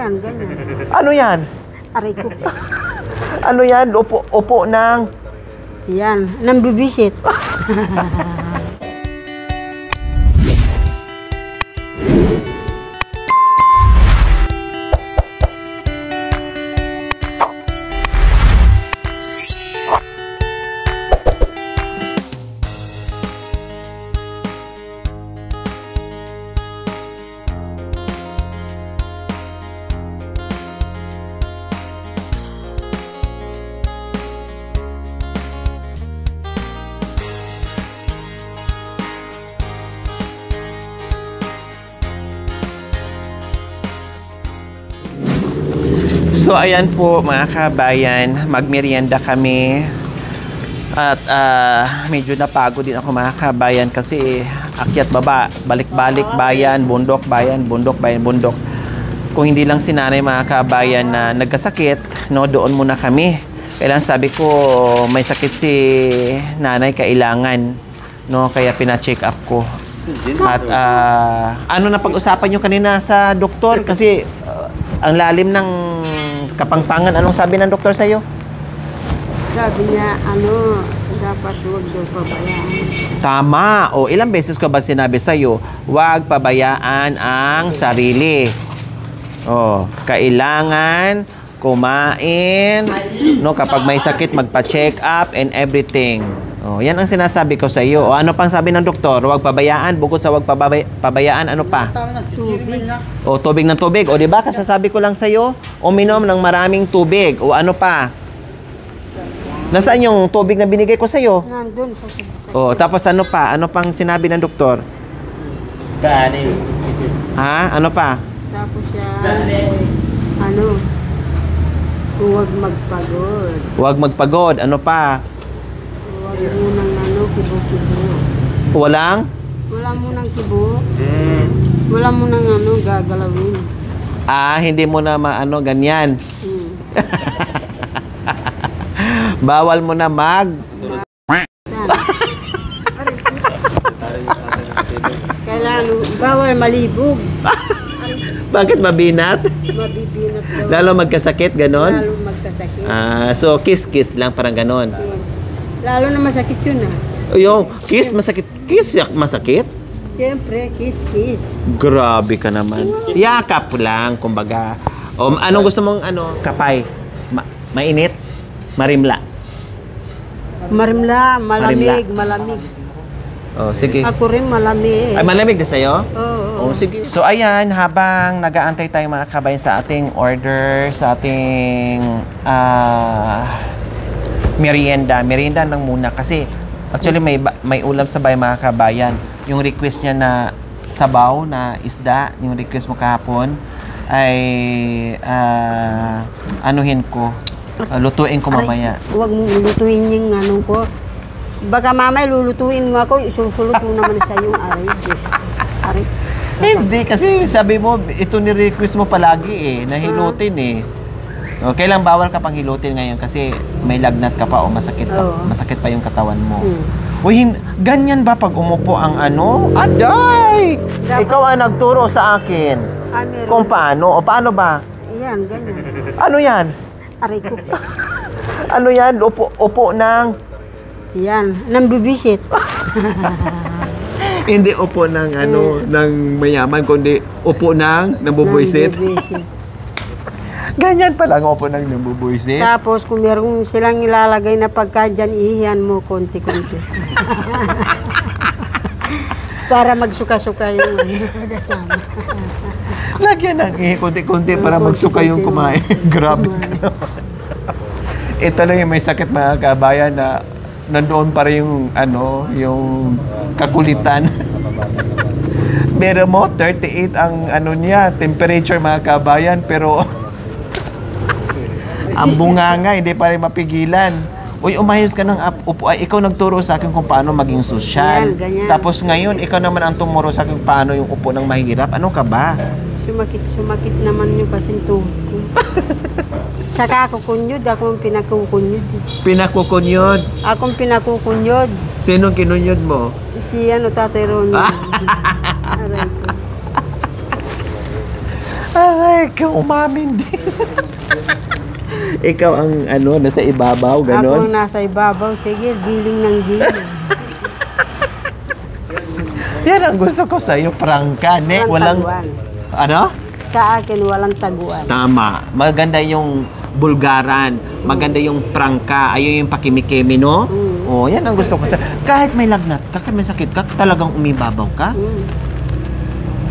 Yan, ganyan. Ano yan? Aray ko. Ano yan? Upo ng... Yan, nambibisit. So ayan po mga kabayan, magmerienda kami at medyo napagod din ako mga kabayan kasi akyat baba, balik-balik bayan, bundok bayan, bundok bayan, bundok. Kung hindi lang si nanay mga kabayan na nagkasakit, no, doon muna kami. Kailan sabi ko may sakit si nanay, kailangan, no, kaya pina-check up ko. At ano na pag-usapan nyo kanina sa doktor kasi ang lalim ng kapangpangan. Anong sabi ng doktor sa'yo? Sabi niya, ano, dapat huwag daw pabayaan. Tama. O, ilang beses ko ba sinabi sa'yo, huwag pabayaan ang sarili. O, kailangan kumain, no, kapag may sakit, magpa-check up and everything. O, yan ang sinasabi ko sa iyo. O, ano pang sabi ng doktor? Huwag pabayaan. Bukod sa huwag pabayaan, ano pa? Tubig. O, tubig ng tubig. O, di ba? Kasasabi ko lang sa iyo, uminom ng maraming tubig. O, ano pa? Nasaan yung tubig na binigay ko sa iyo? Nandun. O, tapos ano pa? Ano pang sinabi ng doktor? Ha? Ano pa? Tapos siya, ano, huwag magpagod. Huwag magpagod. Ano pa? Huwag munang ano, kibo-kibo. Walang? Wala munang kibo. Wala munang ano, gagalawin. Hindi mo na maano, ganyan. Hmm. Bawal mo na Kailangan, bawal malibog. Bakit mabinat? Mabibinat daw. Lalo magkasakit, ganon? Lalo magkasakit. So kiss-kiss lang, parang ganon. Lalo na masakit yun Yung kiss, masakit. Kiss, masakit? Siyempre, kiss. Grabe ka naman. Yakap lang, kumbaga. Anong gusto mong kapay? Mainit? Marimla? Marimla, malamig. Sige. Ako rin malamig. Ay, malamig na sa'yo? Oo. Sige. So, ayan, habang nag-aantay tayo mga kabayan sa ating order, sa ating merienda lang muna. Kasi, actually, may ulam sa bahay mga kabayan. Yung request niya na sabaw, na isda, yung request mo kahapon, ay anuhin ko. Lutuin ko mamaya. Huwag mo lutuin yung ano ko. Baka mamaya lulutuin mo ako, isusulot mo naman sa yung aray. Hindi, kasi sabi mo, ito ni-request mo palagi nahilutin kailang bawal ka pang hilutin ngayon kasi may lagnat ka pa o masakit pa yung katawan mo. Uy, ganyan ba pag umupo ang Aday! Ikaw ang nagturo sa akin. Kung paano, o paano ba? Yan, ganyan. Ano yan? Aray ko. Ano yan? Upo ng... Yan, nambibisit. Hindi upo ng ng mayaman, kundi upo ng nabubuisit. Ganyan pa lang upo ng nabubuisit. Tapos kung meron silang ilalagay na pagka dyan, ihiyan mo konti-konti. Para magsuka-suka yung kasama. Lagyan ng konti-konti para magsuka yung kumain. Grabe. Ito lang yung may sakit mga kabayan na nandoon pa rin yung yung kakulitan. Pero mo 38 ang niya, temperature mga kabayan, pero ang bunganga hindi pa rin mapigilan. Uy, umayos ka ng upo. Ay, ikaw nagturo sa akin kung paano maging sosyal. Tapos ngayon, ikaw naman ang tumuro sa akin paano yung upo ng mahirap. Ano ka ba? Sumakit naman yung pasintuhod ko. Saka ako kunyod, ako ang pinakukunyod. Pinakukunyod? Akong pinakukunyod. Sinong kinunyod mo? Si Tatay Ronnie. Ay, ikaw umamin din. Ikaw ang ano, nasa ibabaw, Ako ganon? nasa ibabaw, sige, giling ng giling. Yan ang gusto ko sa'yo, prangka, ne? Walang, taguan. ano? Sa akin, walang taguan. Tama. Maganda yung bulgaran. Maganda yung prangka. Ayun yung pakimikemi, no? Oh, yan ang gusto ko sa'yo. Kahit may lagnat ka, kahit may sakit ka, talagang umibabaw ka?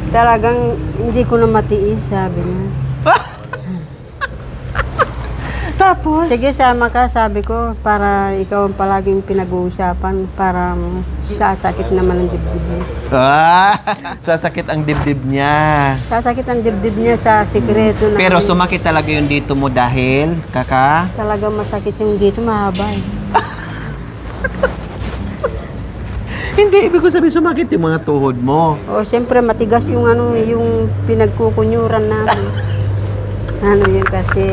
Talagang hindi ko na matiis, sabi niya. Tapos? Sige, sama ka, sabi ko, para ikaw ang palaging pinag-uusapan, para sasakit naman ang dibdib niya. Sasakit ang dibdib niya. Sasakit ang dibdib niya sa sikreto na... Pero sumakit talaga yung dito mo dahil, kaka? Talagang masakit yung dito, mahaba eh. Hindi, ibig ko sabihin sumakit yung mga tuhod mo. O, siyempre, matigas yung ano, yung pinagkukunyuran namin. Ano yun kasi,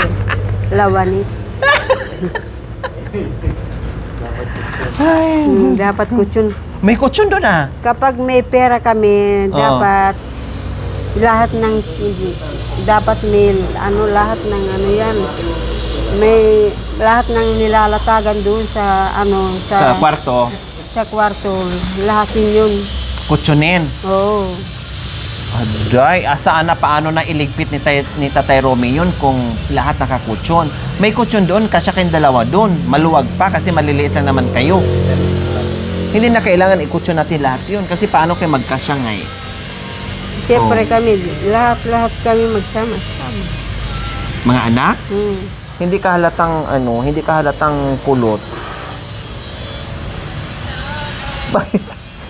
lawanit. Ay, Dapat kutsyon. may kutsyon doon ah. Kapag may pera kami, Oo. dapat lahat ng dapat may ano lahat ng ano yan. May lahat ng nilalatagan doon sa ano Sa kwarto, sa kwarto, lahat yun. kutsyonin. Oo. Aday, asaan na paano na iligpit ni Tatay Romy yun kung lahat nakakutsyon. May kutsyon doon, kasya kayong dalawa doon. Maluwag pa kasi maliliit lang naman kayo. Hindi na kailangan ikutsyon natin lahat yun kasi paano kayo magkasya nga eh. Siyempre kami, lahat kami magsama-sama. Mga anak, Hmm. hindi ka halatang kulot. Bakit?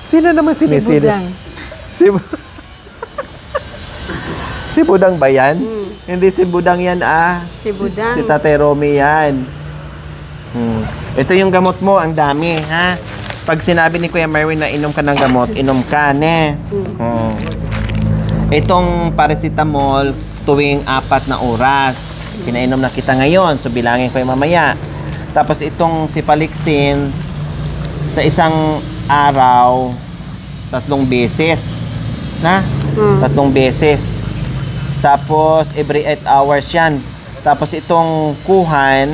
Sino naman Si sinisili? Budang. Si Budang ba yan? Hmm. Hindi si Budang yan ah. Si Budang. Si Tatay Romy yan. Ito yung gamot mo, ang dami, ha? Pag sinabi ni Kuya Merwin na inom ka ng gamot, inom ka, ne? Itong paracetamol, tuwing 4 na oras. Pinainom na kita ngayon, so bilangin ko yung mamaya. Tapos itong Cefalixin, sa isang araw, 3 beses. Na? 3 beses. Tapos, every 8 hours yan. Tapos, itong kuhan,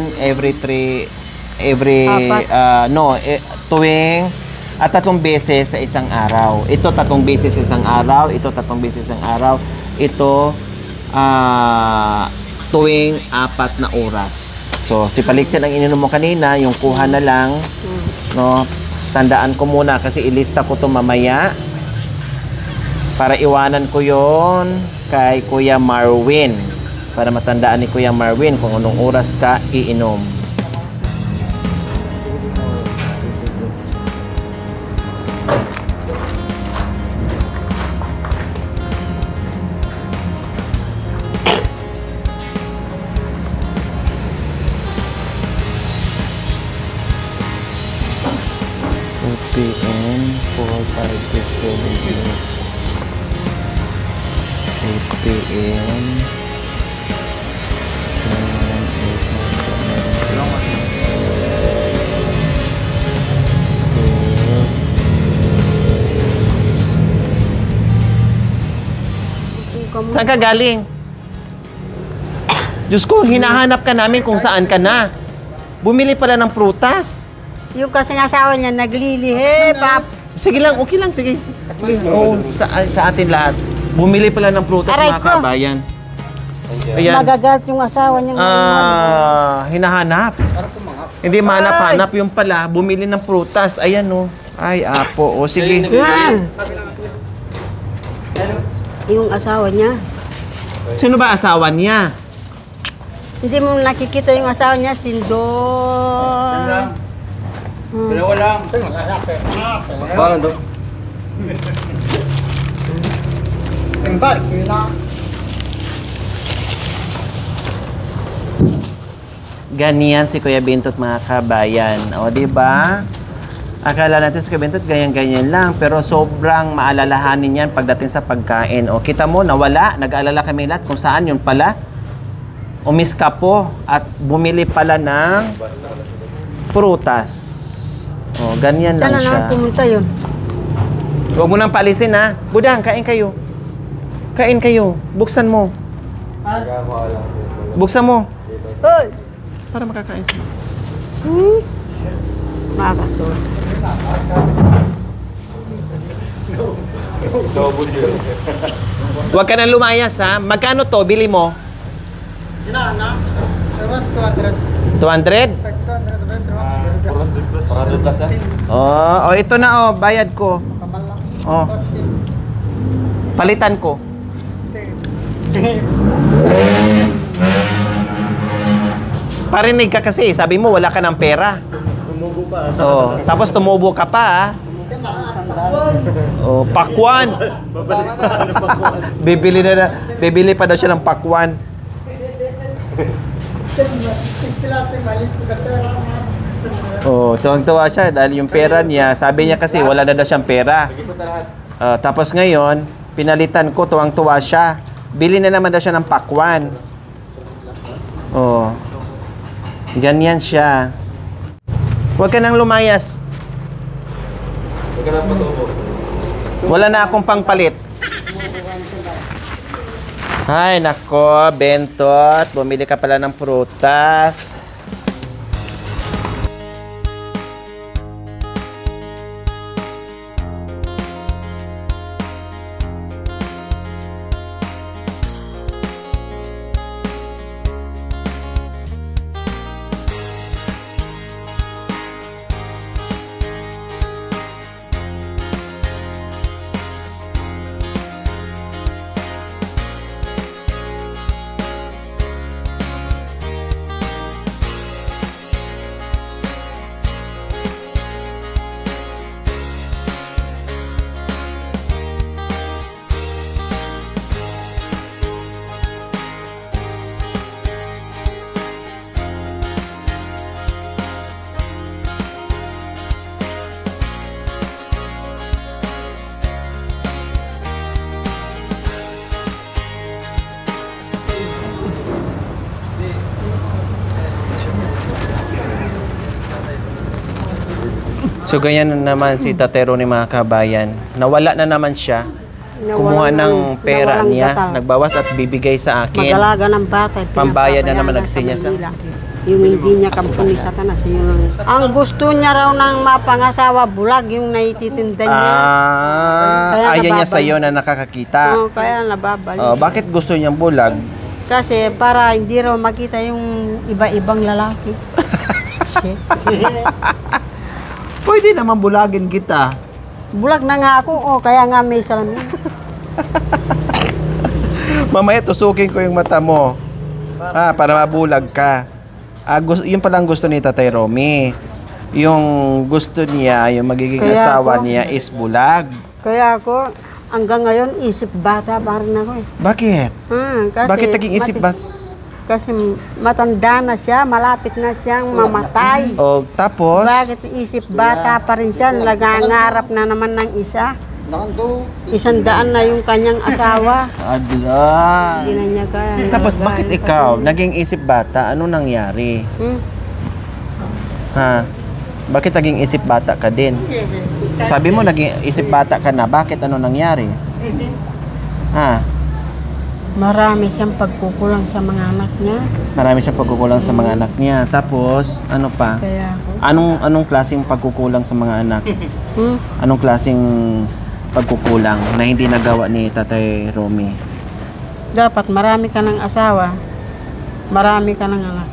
tuwing 3 beses sa isang araw. Ito 3 beses sa isang araw. Ito 3 beses sa isang araw. Ito, tuwing 4 na oras. So, si Palixin ang ininom mo kanina, yung kuha na lang. No? Tandaan ko muna kasi ilista ko to mamaya. Para iwanan ko yon kay Kuya Marwin. Para matandaan ni Kuya Marwin kung anong oras ka iinom. PM 4, 5, 6, 7, 8 PM 7, 8, 9, 10, 11, 12. Saan ka galing? Diyos ko, hinahanap ka namin kung saan ka na. Bumili pala ng prutas. Yung kasing asawa niya naglilihi, pap. Sige lang, okay lang, sige. Sige, oo, sa atin lahat. Bumili pala ng prutas Aray mga ko. kabayan. Ayan. Magagalp yung asawa niya. Hinahanap. Hindi manap-hanap yung pala. Bumili ng prutas. Ayan o. Ay, apo. O, sige. Yung asawa niya. Sino ba asawa niya? Hindi mo nakikita yung asawa niya, Sindor. Dalawa lang. Parang doon. Ganyan si Kuya Bintot mga kabayan. O, di ba? Akala natin si Kuya Bintot ganyan-ganyan lang. Pero sobrang maalalahanin yan pagdating sa pagkain. O, kita mo, nawala. Nag-aalala kami lahat kung saan yun pala. Umis ka po at bumili pala ng prutas. O, ganyan Saan lang na siya. lang pumunta yun? Huwag mo nang palisin ha. Budang, kain kayo. Kain kayo. Buksan mo. Buksan mo. Hoy! Para makakain sila. Makasunod. Huwag ka nang lumayas ha. Magkano to? Bili mo? 200? 400 plus Oh, ito na bayad ko. Oh. Palitan ko. Parinig ka kasi, sabi mo wala ka ng pera. Tumubo pa. Oh, tapos tumubo ka pa ha. Oh, pakwan. Bibili pa daw siya ng pakwan. Oh, tuwang-tuwa siya dahil yung pera niya, sabi niya kasi wala na daw siyang pera. Tapos ngayon, pinalitan ko, tuwang-tuwa siya. Bili na naman daw siya ng pakwan. Oh. Ganyan siya. Huwag ka nang lumayas. Huwag ka na patubo. Wala na akong pangpalit. Ay, nako, Bentot. Bumili ka pala ng prutas. So ganyan na naman si Tatero ni mga kabayan. Nawala na naman siya. Kumuha ng pera niya, nagbawas at bibigay sa akin. Mag-alaga ng bata. Pambayad na naman nagsinya sa. Yung hindi niya kampuni sa kanas. Ang gusto niya raw ng mapangasawa, bulag yung naititinda niya. Ayaw niya sa'yo na nakakakita. Oo, kaya nababalik. Bakit gusto niyang bulag? Kasi para hindi raw makita yung iba-ibang lalaki. Pwede naman bulagin kita. Bulag na nga ako, kaya nga may salamin. Mamaya tusukin ko yung mata mo. Para mabulag ka. Yun palang gusto ni Tatay Romy. Yung gusto niya, yung magiging asawa niya is bulag. Kaya ako, hanggang ngayon, isip bata pa rin ako eh. Bakit? Kasi Bakit naging isip bata? Kasi matanda na siya, malapit na siyang mamatay. Tapos? Bakit isip bata pa rin siya, nagangarap na naman ng isa. 100 na yung kanyang asawa. Adla. Hindi na niya kaya. Tapos bakit ikaw, naging isip bata, ano nangyari? Bakit naging isip bata ka din? Sabi mo naging isip bata ka na, bakit ano nangyari? Marami siyang pagkukulang sa mga anak niya. Marami siyang pagkukulang sa mga anak niya. Tapos, ano pa? Kaya ako. Anong klaseng pagkukulang sa mga anak? Anong klaseng pagkukulang na hindi nagawa ni Tatay Romy? Dapat marami ka ng asawa, marami ka ng anak.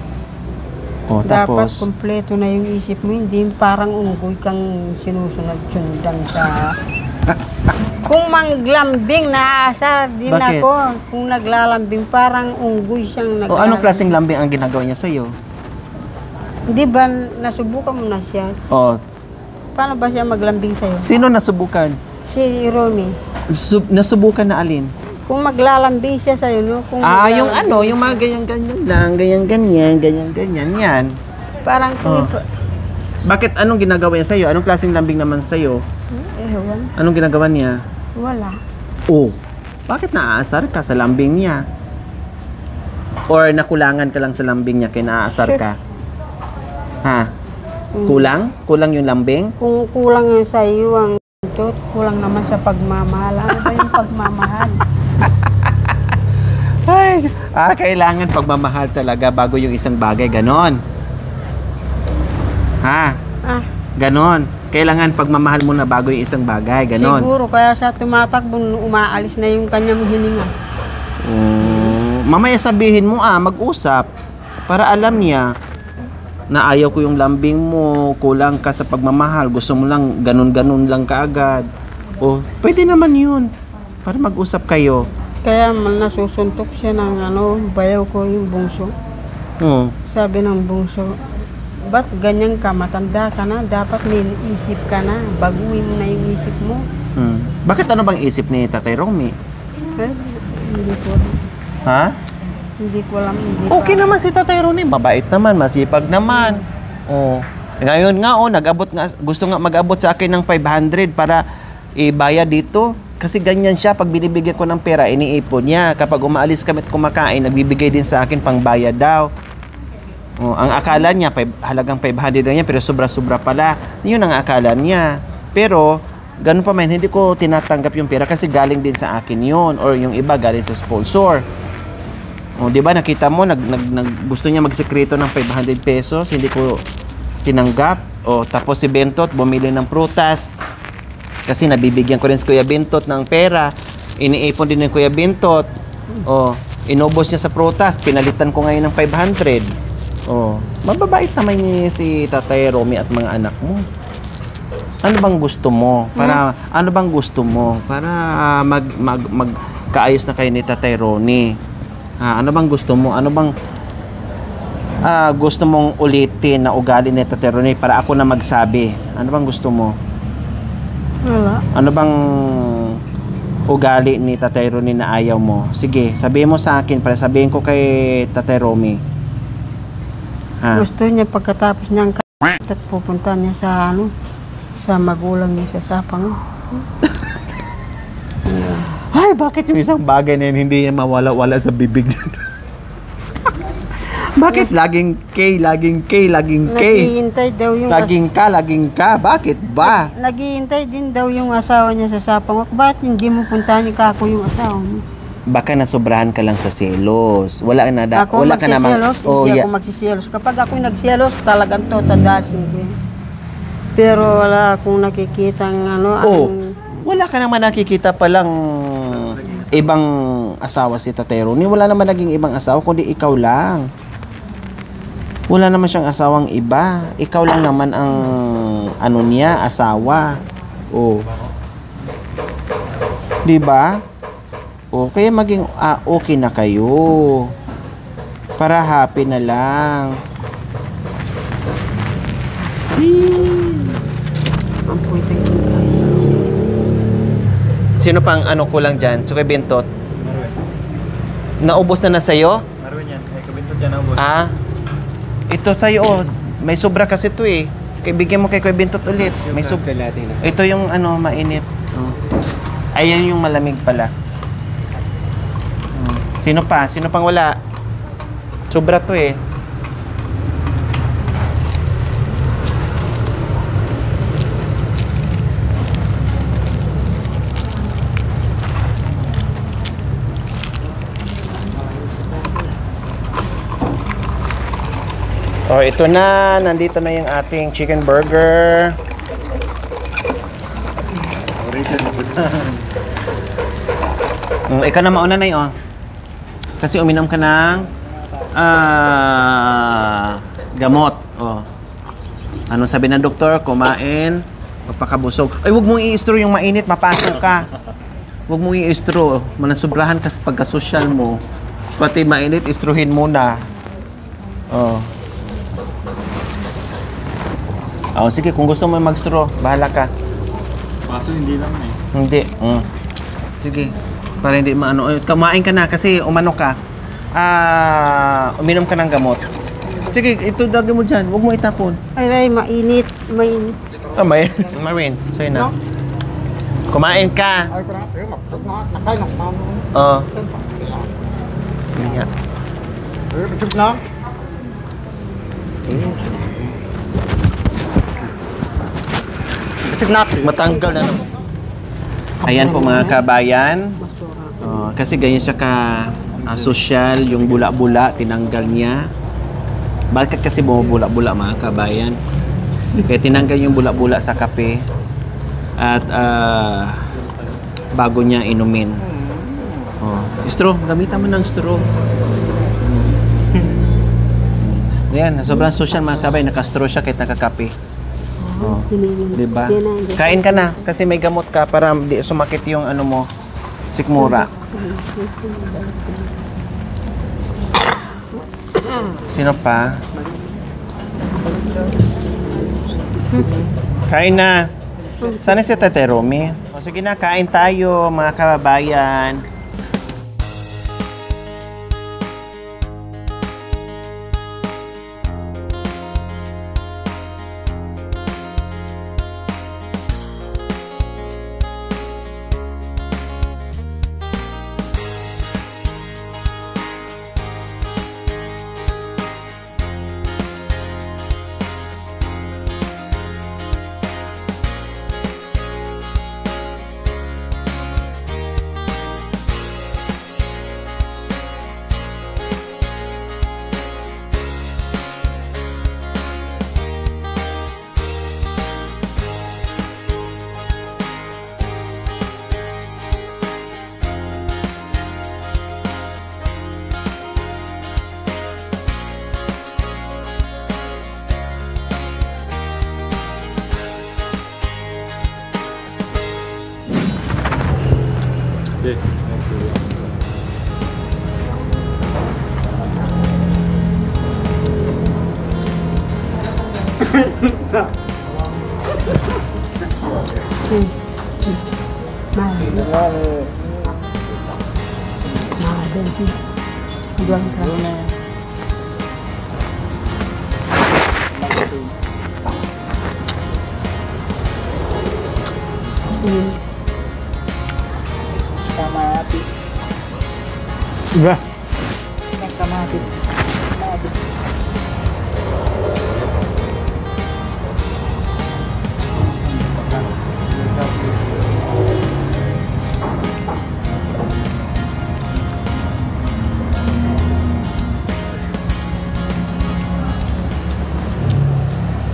Dapat Tapos, kumpleto na yung isip mo, hindi parang unggoy kang sinusunod-sundan sa... Kung manglambing, naasa din Bakit? ako. Kung naglalambing, parang unggoy siyang naglalambing. anong klaseng lambing ang ginagawa niya sa'yo? Di ba, nasubukan mo na siya? Paano ba siya maglambing sa'yo? Sino nasubukan? Si Romy. Nasubukan na alin? Kung maglalambing siya sa'yo, no? Kung Yung yung mga ganyan-ganyan lang, ganyan-ganyan, yan. parang Bakit anong ginagawa niya sa'yo? Anong klaseng lambing naman sa'yo? ewan, Anong ginagawa niya? wala. Bakit naaasar ka sa lambing niya? Or nakulangan ka lang sa lambing niya kaya naaasar ka? Kulang? Kulang yung lambing? Kung kulang yun sa iyo ang ito, kulang naman sa pagmamahal. Ano ba yung pagmamahal? Kailangan pagmamahal talaga bago yung isang bagay, ganon. Ha? Ah, Ganon. Kailangan pagmamahal mo na bago yung isang bagay, ganon. siguro kaya sa tumatakbo, umaalis na yung kanyang hininga. Mamaya sabihin mo, mag-usap para alam niya na ayaw ko yung lambing mo, kulang ka sa pagmamahal, gusto mo lang ganun-ganun lang kaagad. O, pwede naman yun para mag-usap kayo. Kaya nasusuntok siya ng bayaw ko yung bungso. Sabi ng bungso, ba't ganyan ka, matanda ka na, dapat may isip ka na, baguhin mo na yung isip mo. Bakit ano bang isip ni Tatay Romy? Hindi ko alam. Ha? Hindi ko alam. Okay naman si Tatay Romy, mabait naman, masipag naman. Ngayon nga gusto nga mag-abot sa akin ng 500 para ibayad dito. Kasi ganyan siya, pag binibigyan ko ng pera, iniipon niya. Kapag umaalis kami at kumakain, nagbibigay din sa akin pang bayad daw. Ang akala niya, halagang 500 lang yan, pero sobra-sobra pala. Yun ang akala niya. Pero, ganun pa man, hindi ko tinatanggap yung pera kasi galing din sa akin yun. Or yung iba, galing sa sponsor. Di ba, nakita mo, gusto niya magsekreto ng 500 pesos, hindi ko tinanggap. Tapos si Bentot, bumili ng prutas. Kasi nabibigyan ko rin si Kuya Bentot ng pera. Iniipon din ng Kuya Bentot. Inubos niya sa prutas. Pinalitan ko ngayon ng 500. Mababait naman niya si Tatay Romy at mga anak mo. Ano bang gusto mo? Ano bang gusto mo? Para magkaayos na kayo ni Tatay Romy. Ano bang gusto mo? Ano bang gusto mong ulitin na ugali ni Tatay Romy para ako na magsabi? Ano bang gusto mo? Wala. Ano bang ugali ni Tatay Romy na ayaw mo? Sige, sabihin mo sa akin para sabihin ko kay Tatay Romy. Gusto niya pagkatapos niyang at pupunta niya sa magulang niya sa Sapang. Ay, bakit yung isang bagay na yun hindi niya mawala-wala sa bibig niya? Bakit laging K, laging K, laging K? Naghihintay daw yung Laging ka. Bakit ba? Naghihintay din daw yung asawa niya sa Sapang. Bakit hindi mo puntahan ni Kako yung asawa mo? Baka nasobrahan ka lang sa selos. Wala Ako ka namang magsiselos, hindi ako magsiselos. Kapag ako nagselos, talagang totadasin ko. Pero wala akong nakikitang wala ka naman nakikita palang ibang asawa si Tatay Romy. Wala naman naging ibang asawa, kundi ikaw lang. Wala naman siyang asawang iba. Ikaw lang naman ang niya, asawa. Di ba? Kaya maging okay na kayo. Para happy na lang. Ang puwede. Sino pang ko lang dyan? So kay Bentot? Naubos na sa'yo? Marwin yan. Ay, kabintot yan ang Ito sa'yo, may sobra kasi ito eh. Bigyan mo kay Kuya Bentot ulit. May sobra. Ito yung mainit. Ayan yung malamig pala. Sino pa? Sino pang wala? Sobra to eh. Ito na. Nandito na yung ating chicken burger. Ikaw na mauna na yun. Kasi uminom ka ng gamot. Anong sabi ng doktor? Kumain, magpakabusog. Ay, huwag mong i-istro yung mainit, mapasok ka. Huwag mong i-istro. Manasobrahan ka sa pagkasosyal mo. Pati mainit, istruhin muna. Sige, kung gusto mo mag-straw, bahala ka. Kaso hindi lang eh. Hindi. Sige. Para hindi kumain ka na kasi umano ka. Uminom ka ng gamot. Sige, ito dagdag mo dyan. Huwag mo itapon. Ay, mainit. Mainit. Marvin, sa'yo na. Kumain ka. Matanggal na. Ayan po mga kabayan. Kasi ganyan siya social, yung bula-bula, tinanggal niya. Bakit kasi bumubula-bula mga kabayan? Kaya tinanggal yung bula-bula sa kape at bago niya inumin. Oh, straw, gamitan mo ng straw. Yan, sobrang social mga kabayan, naka-straw siya kahit nakakape. Oh, diba? Kain ka na kasi may gamot ka para di sumakit yung ano mo, sikmura. Sino pa? Kain na. Sana si Tate Romy. O sige na, kain tayo mga kababayan. Kamatis. Diba? Kamatis.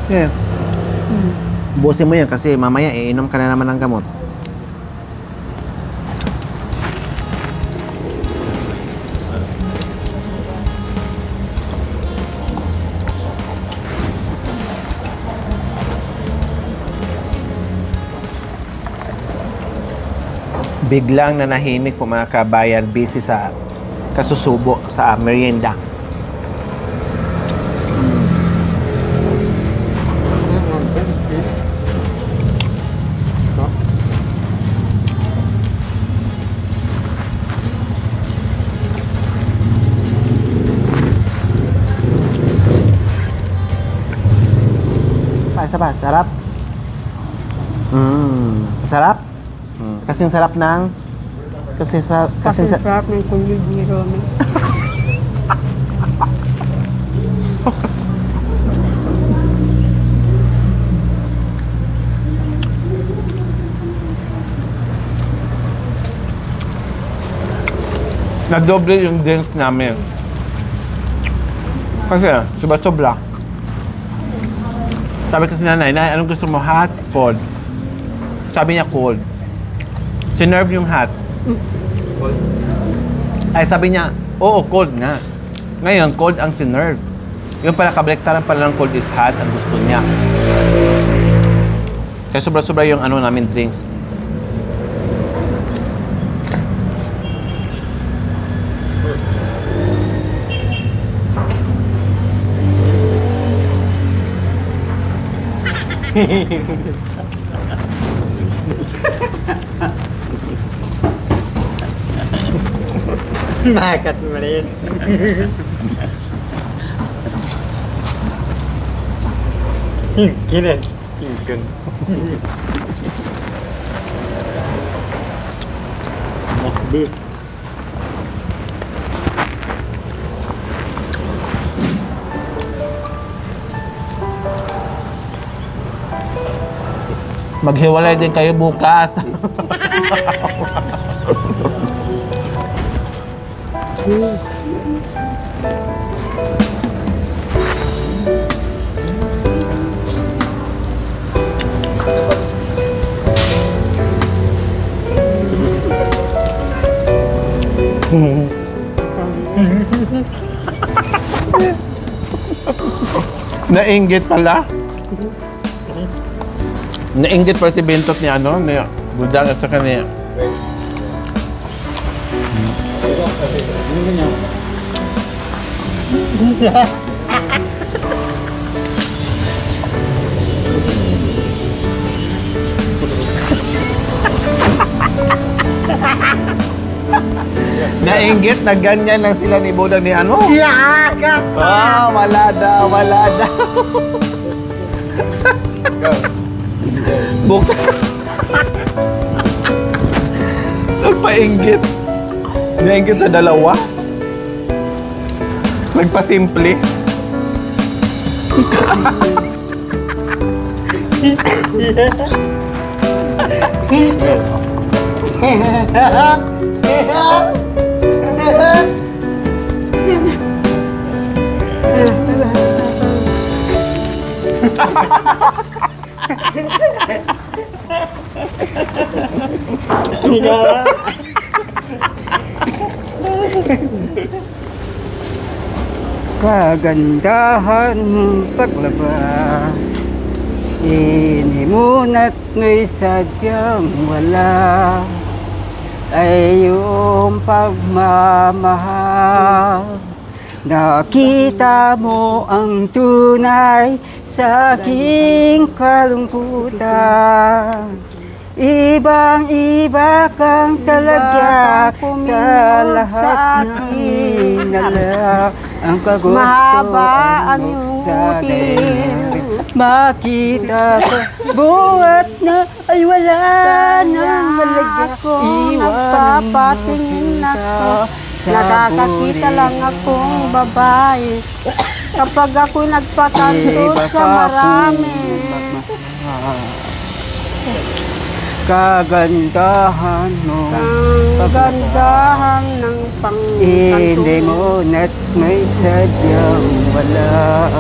Yeah. Busin mo yan kasi mamaya iinom ka na naman ng gamot. Biglang nanahimik po mga kabayan, busy sa kasusubo sa merienda. Isa pa, sarap. Sarap? Kasing sarap ng... Kasing sarap ng kunyug ni Romy. Nadoble yung drinks namin. Kasi, sobra-sobra. Sabi kasi nanay, anong gusto mo? Hot? Cold? Sabi niya cold. Sinerve yung hot. Ay, sabi niya, oo, cold nga. Ngayon, cold ang sinerve. Yung pala, kabaliktaran pala ng cold is hot ang gusto niya. Kaya sobra-sobra yung ano namin drinks. Nakat mo rin. Kinan. Kinan. Nakdi. Maghiwalay din kayo bukas. Nainggit pala. Nainggit pala si Bentot ni ano, ni Budang at saka ni... Nainggit na ganyan lang sila ni Budang ni ano? Yakap! Ah, wala daw, wala daw. Bukta. Nagpainggit. Nainggit sa dalawa. Nagpasimple. Kagandahan mong paglabas, inimunat mo'y sadyang wala, ay iyong pagmamahal. Nakita mo ang tunay sa aking kalungkutan. Ibang-iba kang talaga sa lahat ng hinala. Ang kagusto Mahaba ang iyong sa ngiti. makita ko buhat na ay wala nang malaga. Nagpapatingin ako. Nakakakita lang akong babae. Kapag ako'y nagpatanto sa marami. Kagandahan mo, Ang gandahan ng hindi pangkanto. mo na't may sadyang wala,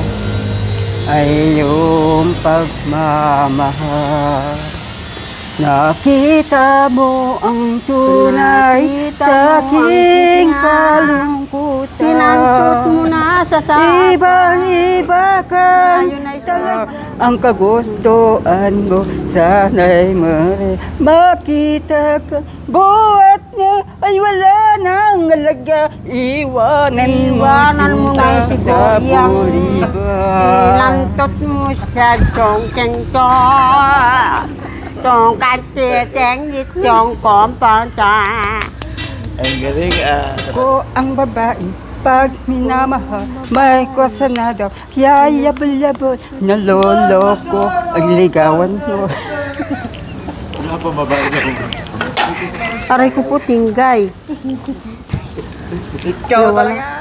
ay iyong pagmamahal. Nakita mo ang tunay sa aking kalungkutan. Tinantot mo na sa sabi. Ibang-iba ka Ayun ay talaga. Ang kagustuhan mo, sana'y makita ka. Buhat niya ay wala nang alaga. Iwanan mo na si si sa Goryang. buliban. Tinantot mo sa chong-cheng-chong. Chong katiteng chong kompanta. Ang galing Ko ang babae, pag minamahal, may kwasa na daw, yayabal-yabal, naloloko, ang ligawan mo. Wala pa babae na rin. Aray ko po tinggay. Ikaw talaga.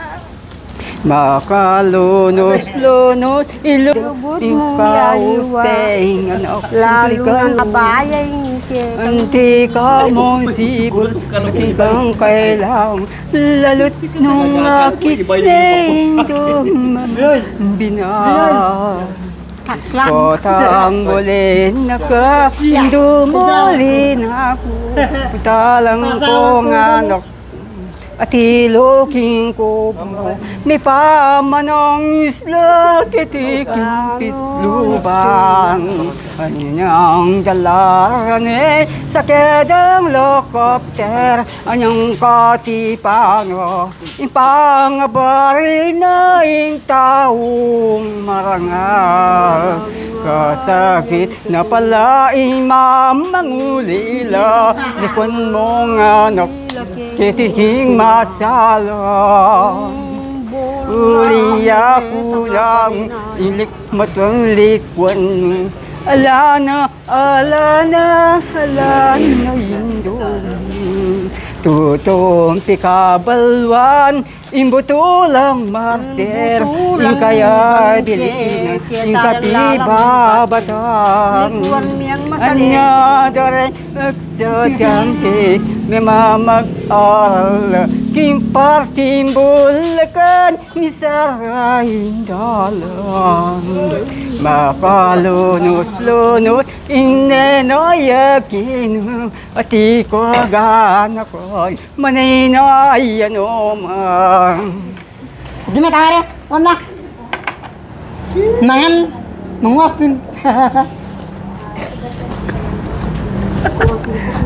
Makalunos-lunos, ikaw-staying, Lalo ng kabayang Anti ka mong sibol, di kang kailang, lalo't nung akit nindong binag. Kaslang. Kotang bulin na ka, dumulin ako, talang kong anak. At iloking ko mo, may pamanang isla, kitiking pitlubang. Anyang dalaran sa kedang lokopter, anyang katipango, impangabari na yung taong marangal. Kasakit na pala imamangulila, likon mong anak, kitiking masalang. Uli ako lang, ilikmatang likwan. Ala na indong. Tutong pikabalwan, imbutulang martir, yung kaya dilin, yung katibabatang. Anya dare, agsadyante, may mamag-aral, Kimparting Bulacan, Misaraing dalan. Makalunos-lunos, inenoy akin, ati ko gana ko'y maninay ano man. Di may kamera, wala. Mangan, mangwapin.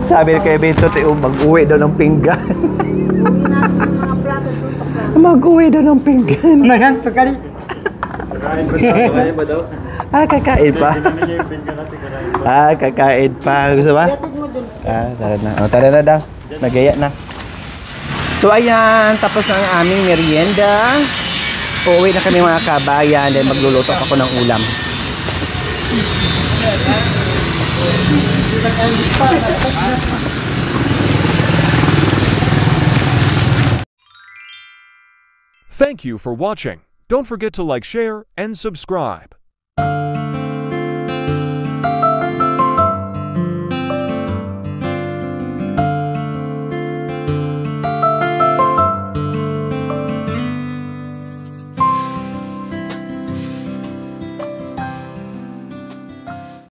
Sabi ni Kevin, mag-uwi daw ng pinggan. Mag-uwi daw ng pinggan. Mangan, pagkali. Kakain ba daw? Ah, kakain pa. Pinamigay yung pin ka kasi kakain ba? Ah, kakain pa. Gusto ba? Ah, tara na. O, tara na daw. Nagaya na. So, ayan. Tapos na ang aming merienda. Uuwi na kami mga kabayan. Dahil magluluto ako ng ulam. Thank you for watching. Don't forget to like, share, and subscribe.